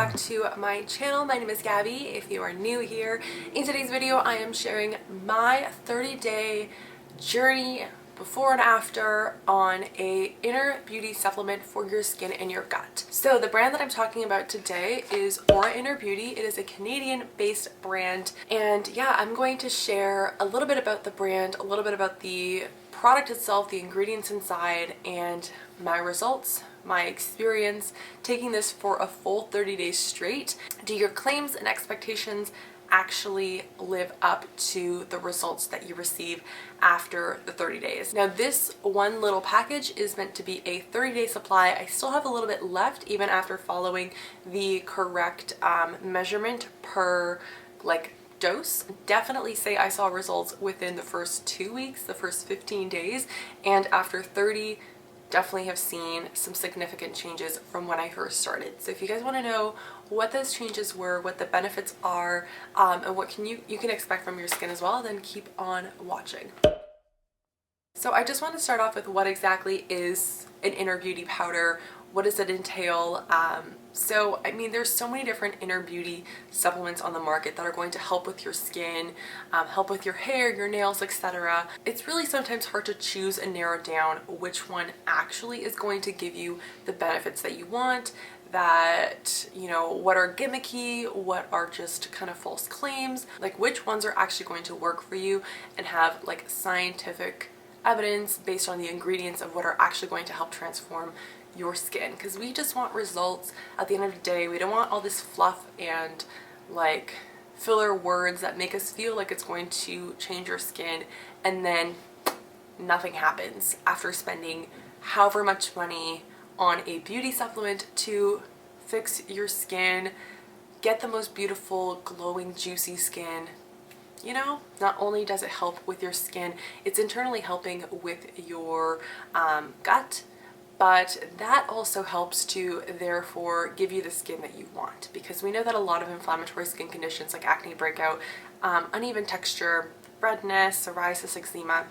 back to my channel. My name is Gabby if you are new here. In today's video I am sharing my 30-day journey before and after on a inner beauty supplement for your skin and your gut. So the brand that I'm talking about today is Aura Inner Beauty. It is a Canadian based brand, and yeah, I'm going to share a little bit about the brand, a little bit about the product itself, the ingredients inside, and my results, my experience taking this for a full 30 days straight. Do your claims and expectations actually live up to the results that you receive after the 30 days? Now, this one little package is meant to be a 30-day supply. I still have a little bit left even after following the correct measurement per dose. Definitely say I saw results within the first 2 weeks, the first 15 days, and after 30 definitely have seen some significant changes from when I first started. So if you guys want to know what those changes were, what the benefits are, and what you can expect from your skin as well, then keep on watching. So I just want to start off with what exactly is an inner beauty powder. What does it entail? So I mean, there's so many different inner beauty supplements on the market that are going to help with your skin, help with your hair, your nails, etc. It's really sometimes hard to choose and narrow down which one actually is going to give you the benefits that you want, that, you know, what are gimmicky, what are just kind of false claims, like which ones are actually going to work for you and have like scientific evidence based on the ingredients of what are actually going to help transform your skin. Because we just want results at the end of the day. We don't want all this fluff and like filler words that make us feel like it's going to change your skin and then nothing happens after spending however much money on a beauty supplement to fix your skin, get the most beautiful, glowing, juicy skin. You know, not only does it help with your skin, it's internally helping with your gut, but that also helps to therefore give you the skin that you want, because we know that a lot of inflammatory skin conditions like acne breakout, uneven texture, redness, psoriasis, eczema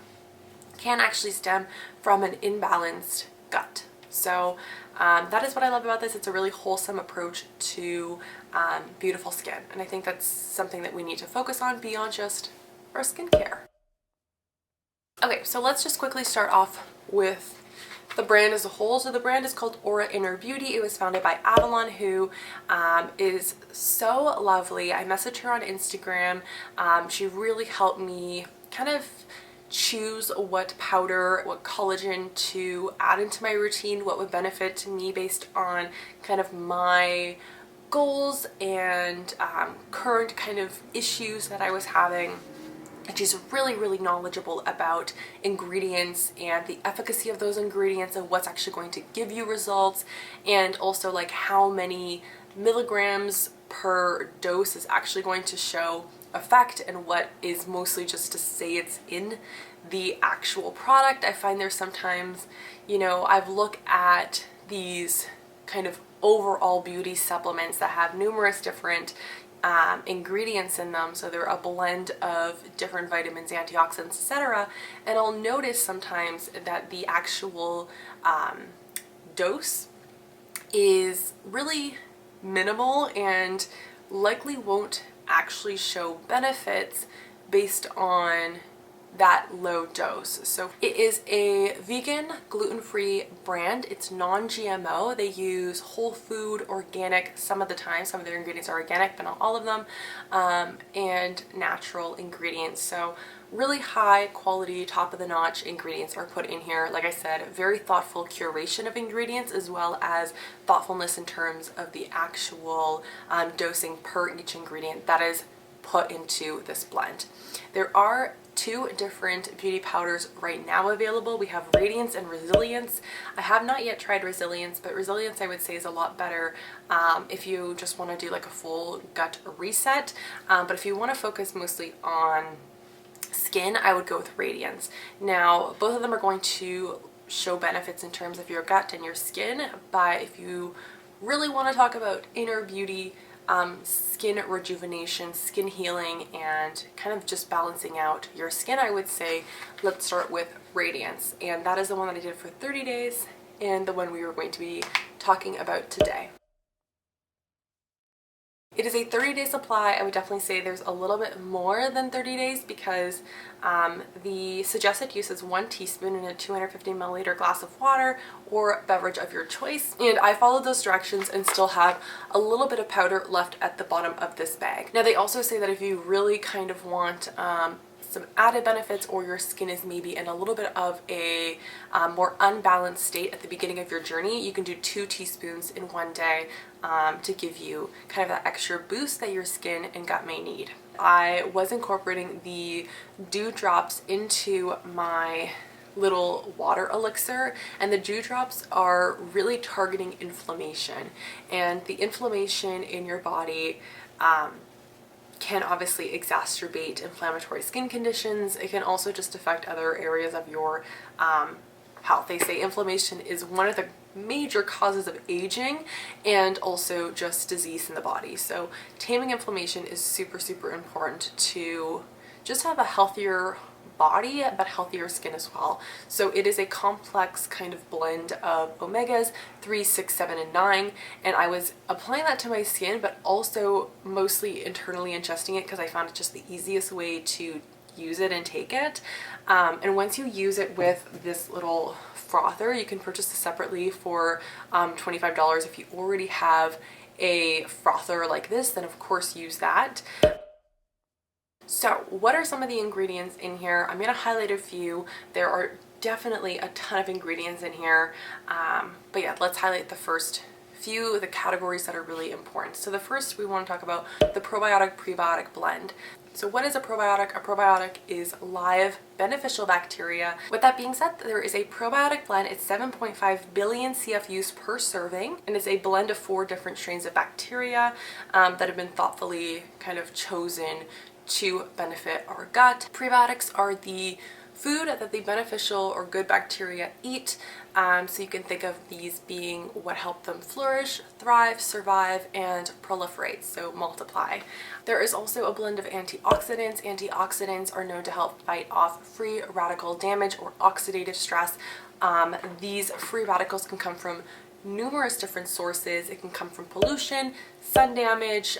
can actually stem from an imbalanced gut. So that is what I love about this. It's a really wholesome approach to beautiful skin, and I think that's something that we need to focus on beyond just our skincare. Okay, so let's just quickly start off with the brand as a whole. So the brand is called Aura Inner Beauty. It was founded by Avalon, who is so lovely. I messaged her on Instagram. She really helped me kind of choose what powder, what collagen to add into my routine, what would benefit me based on kind of my goals and current kind of issues that I was having. And she's really knowledgeable about ingredients and the efficacy of those ingredients and what's actually going to give you results, and also like how many milligrams per dose is actually going to show effect and what is mostly just to say it's in the actual product. I find there's sometimes, you know, I've looked at these kind of overall beauty supplements that have numerous different ingredients in them, so they're a blend of different vitamins, antioxidants, etc., and I'll notice sometimes that the actual dose is really minimal and likely won't actually show benefits based on that low dose. So it is a vegan, gluten-free brand. It's non-GMO. They use whole food, organic, some of the time. Some of their ingredients are organic, but not all of them, and natural ingredients. So really high quality, top of the notch ingredients are put in here. Like I said, very thoughtful curation of ingredients, as well as thoughtfulness in terms of the actual dosing per each ingredient that is put into this blend. There are two different beauty powders right now available. We have Radiance and Resilience. I have not yet tried Resilience, but Resilience I would say is a lot better if you just want to do like a full gut reset. But if you want to focus mostly on skin, I would go with Radiance. Now, both of them are going to show benefits in terms of your gut and your skin, but if you really want to talk about inner beauty, skin rejuvenation, skin healing, and kind of just balancing out your skin, I would say let's start with Radiance. And that is the one that I did for 30 days and the one we were going to be talking about today. It is a 30-day supply. I would definitely say there's a little bit more than 30 days because the suggested use is 1 teaspoon in a 250 milliliter glass of water or beverage of your choice. And I followed those directions and still have a little bit of powder left at the bottom of this bag. Now they also say that if you really kind of want some added benefits, or your skin is maybe in a little bit of a more unbalanced state at the beginning of your journey, you can do 2 teaspoons in one day to give you kind of that extra boost that your skin and gut may need. I was incorporating the dew drops into my little water elixir, and the dew drops are really targeting inflammation, and the inflammation in your body can obviously exacerbate inflammatory skin conditions. It can also just affect other areas of your health. They say inflammation is one of the major causes of aging and also just disease in the body. So taming inflammation is super, super important to just have a healthier body but healthier skin as well. So it is a complex kind of blend of omegas 3, 6, 7, and 9, and I was applying that to my skin but also mostly internally ingesting it because I found it just the easiest way to use it and take it. And once you use it with this little frother, you can purchase this separately for $25. If you already have a frother like this, then of course use that. So what are some of the ingredients in here? I'm going to highlight a few. There are definitely a ton of ingredients in here, but yeah, let's highlight the first few, the categories that are really important. So the first, we want to talk about the probiotic-prebiotic blend. So what is a probiotic? A probiotic is live beneficial bacteria. With that being said, there is a probiotic blend. It's 7.5 billion CFUs per serving, and it's a blend of 4 different strains of bacteria that have been thoughtfully kind of chosen to benefit our gut. Prebiotics are the food that the beneficial or good bacteria eat. So you can think of these being what help them flourish, thrive, survive, and proliferate, so multiply. There is also a blend of antioxidants. Antioxidants are known to help fight off free radical damage or oxidative stress. These free radicals can come from numerous different sources. It can come from pollution, sun damage,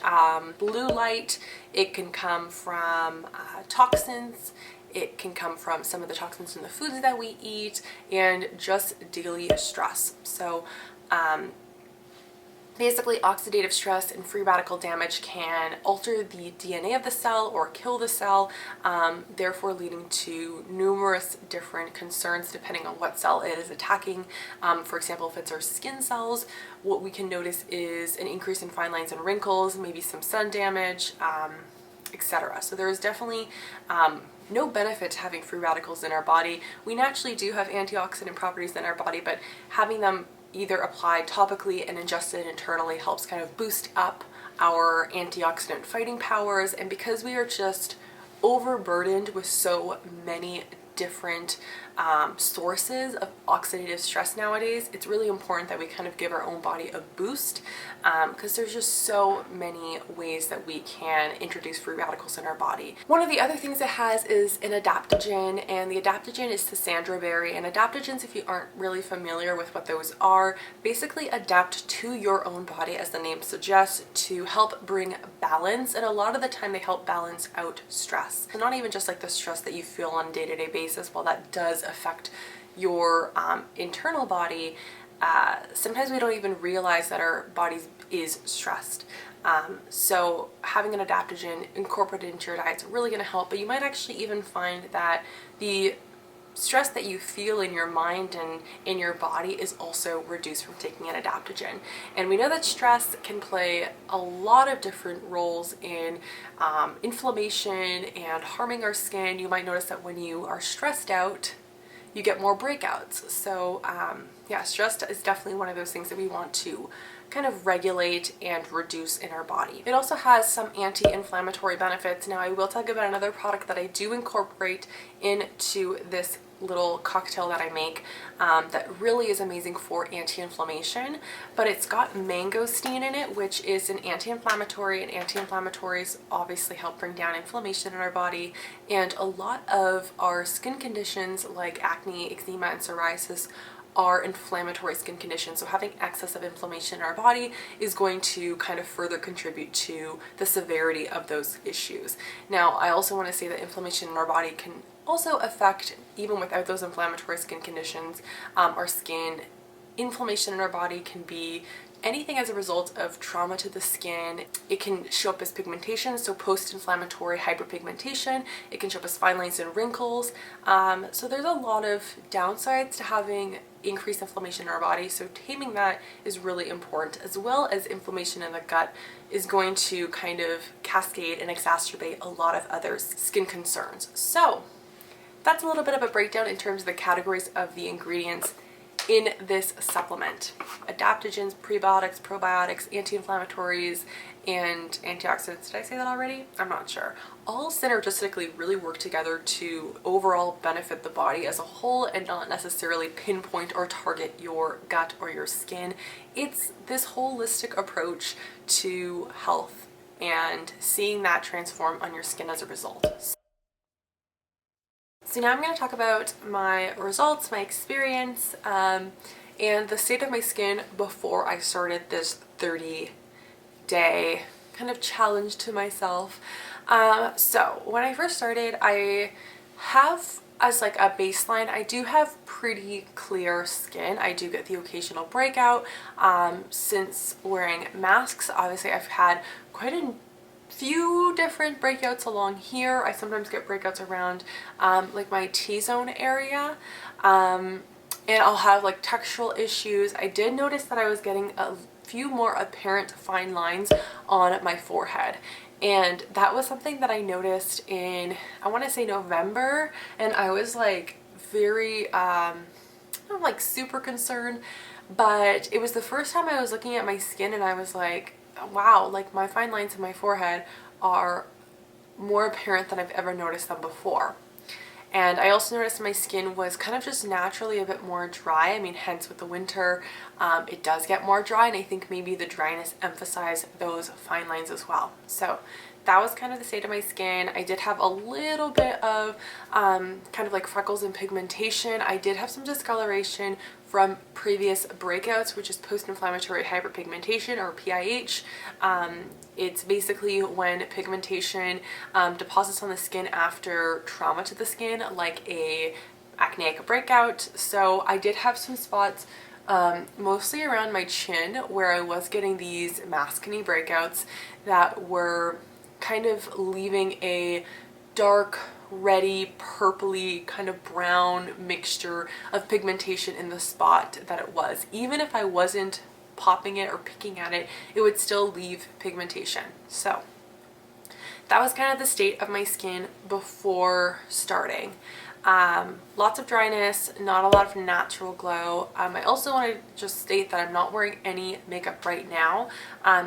blue light. It can come from toxins. It can come from some of the toxins in the foods that we eat, and just daily stress. So basically oxidative stress and free radical damage can alter the DNA of the cell or kill the cell, therefore leading to numerous different concerns depending on what cell it is attacking. For example, if it's our skin cells, what we can notice is an increase in fine lines and wrinkles, maybe some sun damage, etc. So there is definitely no benefit to having free radicals in our body. We naturally do have antioxidant properties in our body, but having them either applied topically and ingested internally helps kind of boost up our antioxidant fighting powers. And because we are just overburdened with so many different sources of oxidative stress nowadays, it's really important that we kind of give our own body a boost, because there's just so many ways that we can introduce free radicals in our body. One of the other things it has is an adaptogen, and the adaptogen is 𝒸𝓁 berry. And adaptogens, if you aren't really familiar with what those are, basically adapt to your own body, as the name suggests, to help bring balance, and a lot of the time they help balance out stress. So not even just like the stress that you feel on a day-to-day basis, while that does affect your internal body, sometimes we don't even realize that our body is stressed. So having an adaptogen incorporated into your diet is really going to help, but you might actually even find that the stress that you feel in your mind and in your body is also reduced from taking an adaptogen. And we know that stress can play a lot of different roles in inflammation and harming our skin. You might notice that when you are stressed out, you get more breakouts. So yeah, stress is definitely one of those things that we want to kind of regulate and reduce in our body. It also has some anti-inflammatory benefits. Now I will talk about another product that I do incorporate into this little cocktail that I make that really is amazing for anti-inflammation, but it's got mangosteen in it, which is an anti-inflammatory, and anti-inflammatories obviously help bring down inflammation in our body. And a lot of our skin conditions like acne, eczema, and psoriasis are inflammatory skin conditions. So having excess of inflammation in our body is going to kind of further contribute to the severity of those issues. Now, I also want to say that inflammation in our body can also affect, even without those inflammatory skin conditions, our skin. Inflammation in our body can be anything as a result of trauma to the skin. It can show up as pigmentation, so post-inflammatory hyperpigmentation. It can show up as fine lines and wrinkles. So there's a lot of downsides to having increased inflammation in our body, so taming that is really important, as well as inflammation in the gut is going to kind of cascade and exacerbate a lot of other skin concerns. So that's a little bit of a breakdown in terms of the categories of the ingredients in this supplement. Adaptogens, prebiotics, probiotics, anti-inflammatories, and antioxidants. Did I say that already? I'm not sure. All synergistically really work together to overall benefit the body as a whole and not necessarily pinpoint or target your gut or your skin. It's this holistic approach to health and seeing that transform on your skin as a result. So now I'm going to talk about my results, my experience, and the state of my skin before I started this 30-day kind of challenge to myself. So when I first started, I have, as like a baseline, I do have pretty clear skin. I do get the occasional breakout. Since wearing masks, obviously I've had quite a few different breakouts along here. I sometimes get breakouts around like my T-zone area, and I'll have like textural issues. I did notice that I was getting a few more apparent fine lines on my forehead, and that was something that I noticed in, I want to say, November, and I was like very not like super concerned, but it was the first time I was looking at my skin and I was like, wow, like my fine lines in my forehead are more apparent than I've ever noticed them before. And I also noticed my skin was kind of just naturally a bit more dry. I mean, hence with the winter, it does get more dry, and I think maybe the dryness emphasized those fine lines as well. So that was kind of the state of my skin. I did have a little bit of kind of like freckles and pigmentation. I did have some discoloration from previous breakouts, which is post-inflammatory hyperpigmentation, or PIH. It's basically when pigmentation deposits on the skin after trauma to the skin, like a acneic breakout. So I did have some spots mostly around my chin where I was getting these maskne breakouts that were kind of leaving a dark, reddy, purpley, kind of brown mixture of pigmentation in the spot that it was. Even if I wasn't popping it or picking at it, it would still leave pigmentation. So that was kind of the state of my skin before starting. Lots of dryness, not a lot of natural glow. I also want to just state that I'm not wearing any makeup right now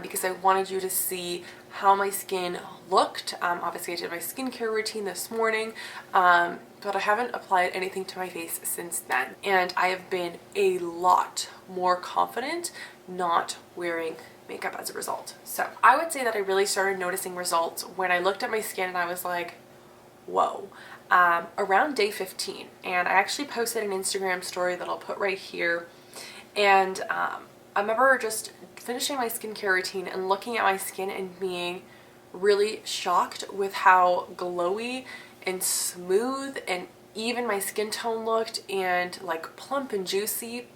because I wanted you to see how my skin looked. Obviously I did my skincare routine this morning, but I haven't applied anything to my face since then. And I have been a lot more confident not wearing makeup as a result. So I would say that I really started noticing results when I looked at my skin and I was like, whoa. Around day 15, and I actually posted an Instagram story that I'll put right here, and I remember just finishing my skincare routine and looking at my skin and being really shocked with how glowy and smooth and even my skin tone looked, and like plump and juicy,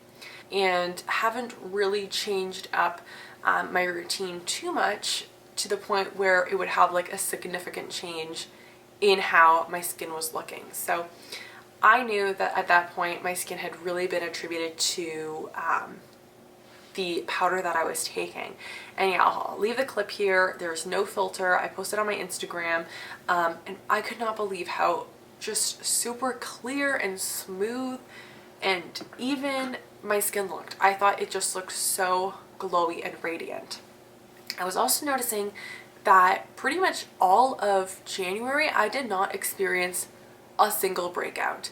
and haven't really changed up my routine too much to the point where it would have like a significant change in how my skin was looking. So I knew that at that point my skin had really been attributed to the powder that I was taking. And yeah, I'll leave the clip here. There's no filter. I posted on my Instagram, and I could not believe how just super clear and smooth and even my skin looked. I thought it just looked so glowy and radiant. I was also noticing that pretty much all of January I did not experience a single breakout.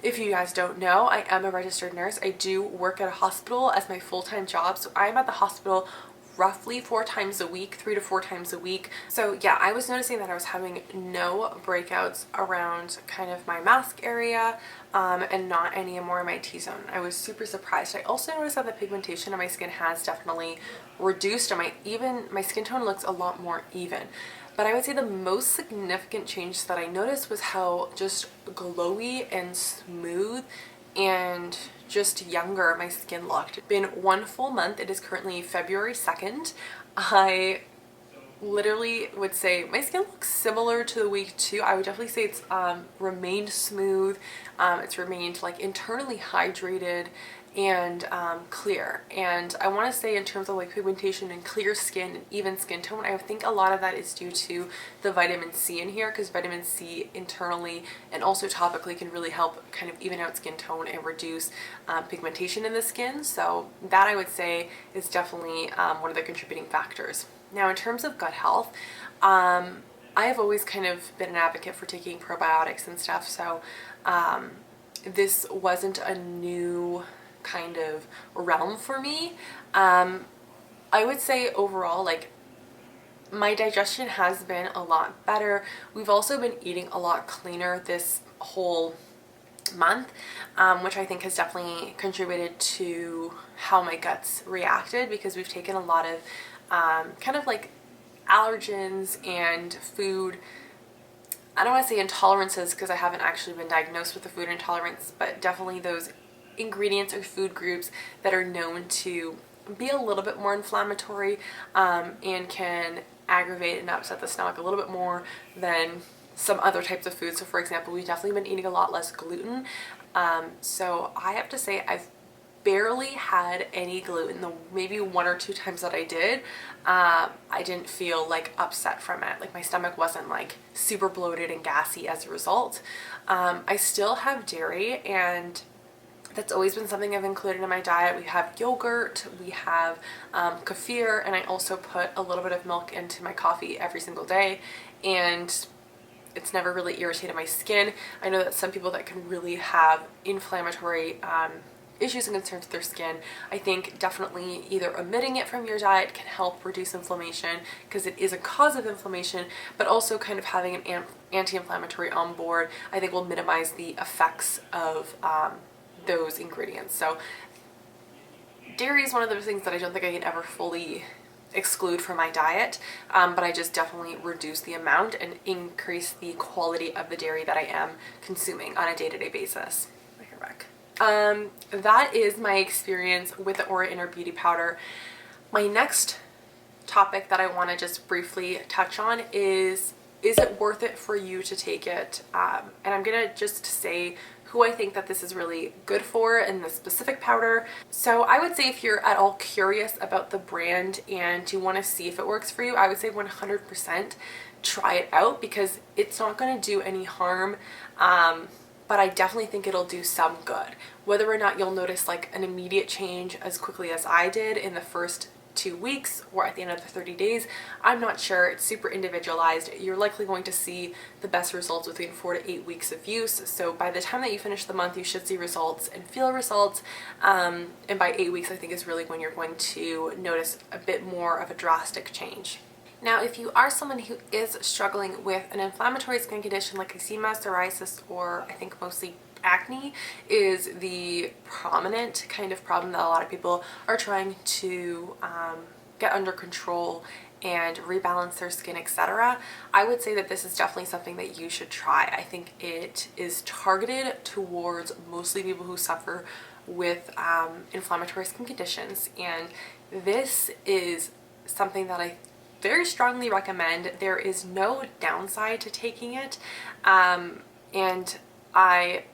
If you guys don't know, I am a registered nurse. I do work at a hospital as my full-time job, so I'm at the hospital roughly 4 times a week, 3 to 4 times a week. So yeah, I was noticing that I was having no breakouts around kind of my mask area and not any more in my T-zone. I was super surprised. I also noticed that the pigmentation on my skin has definitely reduced, and my skin tone looks a lot more even. But I would say the most significant change that I noticed was how just glowy and smooth and just younger my skin looked. It's been 1 full month. It is currently February 2nd. I literally would say my skin looks similar to the week 2. I would definitely say it's remained smooth. It's remained like internally hydrated and clear. And I want to say in terms of like pigmentation and clear skin and even skin tone, I think a lot of that is due to the vitamin C in here, because vitamin C internally and also topically can really help kind of even out skin tone and reduce pigmentation in the skin. So that I would say is definitely one of the contributing factors. Now in terms of gut health, I have always kind of been an advocate for taking probiotics and stuff, so this wasn't a new kind of realm for me. I would say overall, like, my digestion has been a lot better. We've also been eating a lot cleaner this whole month, which I think has definitely contributed to how my guts reacted, because we've taken a lot of kind of like allergens and food, I don't want to say intolerances because I haven't actually been diagnosed with a food intolerance, but definitely those ingredients or food groups that are known to be a little bit more inflammatory and can aggravate and upset the stomach a little bit more than some other types of foods. So for example, we've definitely been eating a lot less gluten. So I have to say I've barely had any gluten. The maybe 1 or 2 times that I did, I didn't feel like upset from it. Like my stomach wasn't like super bloated and gassy as a result. I still have dairy, and that's always been something I've included in my diet. We have yogurt, we have kefir, and I also put a little bit of milk into my coffee every single day, and it's never really irritated my skin. I know that some people that can really have inflammatory issues and concerns with their skin, I think definitely either omitting it from your diet can help reduce inflammation, because it is a cause of inflammation, but also kind of having an anti-inflammatory on board I think will minimize the effects of those ingredients. So dairy is one of those things that I don't think I can ever fully exclude from my diet, but I just definitely reduce the amount and increase the quality of the dairy that I am consuming on a day-to-day basis. That is my experience with the Aura Inner Beauty Powder. My next topic that I want to just briefly touch on is it worth it for you to take it? And I'm gonna just say who I think that this is really good for in this specific powder. So I would say if you're at all curious about the brand and you want to see if it works for you, I would say 100% try it out, because it's not going to do any harm, but I definitely think it'll do some good. Whether or not you'll notice like an immediate change as quickly as I did in the first 2 weeks or at the end of the 30 days, I'm not sure. It's super individualized. You're likely going to see the best results within 4 to 8 weeks of use. So by the time that you finish the month, you should see results and feel results. And by 8 weeks, I think is really when you're going to notice a bit more of a drastic change. Now, if you are someone who is struggling with an inflammatory skin condition like eczema, psoriasis, or I think mostly acne is the prominent kind of problem that a lot of people are trying to get under control and rebalance their skin, etc., I would say that this is definitely something that you should try. I think it is targeted towards mostly people who suffer with inflammatory skin conditions, and this is something that I very strongly recommend. There is no downside to taking it, and I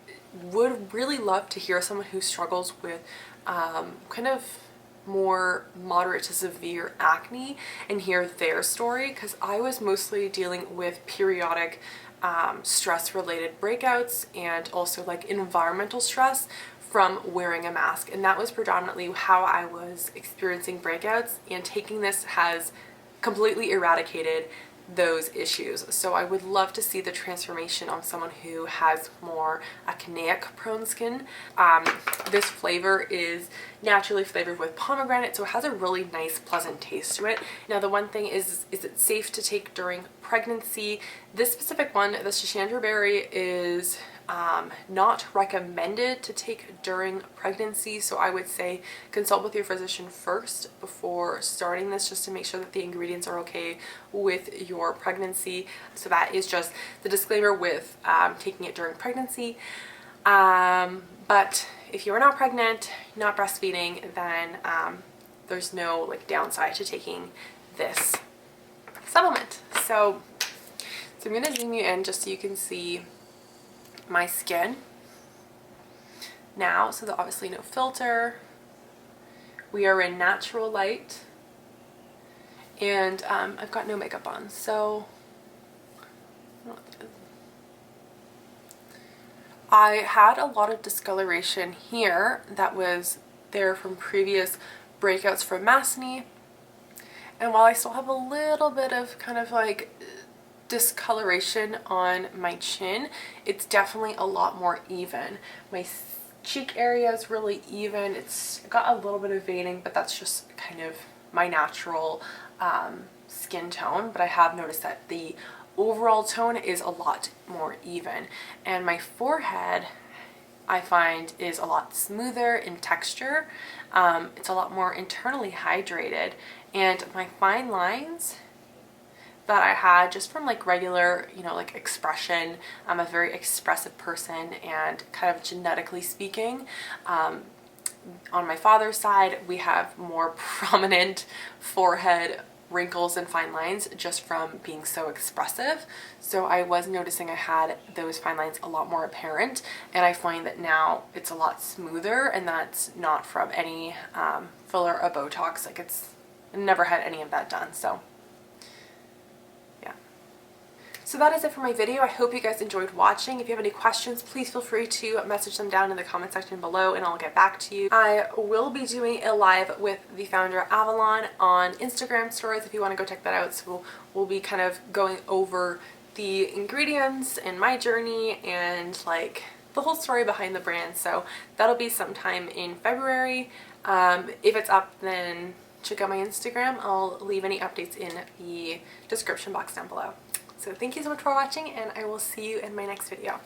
would really love to hear someone who struggles with kind of more moderate to severe acne and hear their story, because I was mostly dealing with periodic stress related breakouts and also like environmental stress from wearing a mask, and that was predominantly how I was experiencing breakouts, and taking this has completely eradicated those issues. So I would love to see the transformation on someone who has more acneic prone skin. This flavor is naturally flavored with pomegranate, so it has a really nice pleasant taste to it. Now the one thing is it safe to take during pregnancy? This specific one, the schizandra berry, is not recommended to take during pregnancy, so I would say consult with your physician first before starting this, just to make sure that the ingredients are okay with your pregnancy. So that is just the disclaimer with taking it during pregnancy. But if you are not pregnant, not breastfeeding, then there's no like downside to taking this supplement. So I'm going to zoom you in just so you can see my skin now. So obviously no filter. We are in natural light, and I've got no makeup on, so I had a lot of discoloration here that was there from previous breakouts from acne, and while I still have a little bit of kind of like discoloration on my chin, it's definitely a lot more even. My cheek area is really even. It's got a little bit of veining, but that's just kind of my natural skin tone. But I have noticed that the overall tone is a lot more even, and my forehead I find is a lot smoother in texture. It's a lot more internally hydrated, and my fine lines that I had just from like regular, you know, like expression. I'm a very expressive person, and kind of genetically speaking, on my father's side, we have more prominent forehead wrinkles and fine lines just from being so expressive. So I was noticing I had those fine lines a lot more apparent, and I find that now it's a lot smoother, and that's not from any filler or Botox. Like I never had any of that done. So So that is it for my video. I hope you guys enjoyed watching. If you have any questions, please feel free to message them down in the comment section below, and I'll get back to you. I will be doing a live with the founder of Avalon on Instagram stories if you want to go check that out. So we'll be kind of going over the ingredients and my journey and like the whole story behind the brand. So that'll be sometime in February. If it's up, then check out my Instagram. I'll leave any updates in the description box down below. So thank you so much for watching, and I will see you in my next video.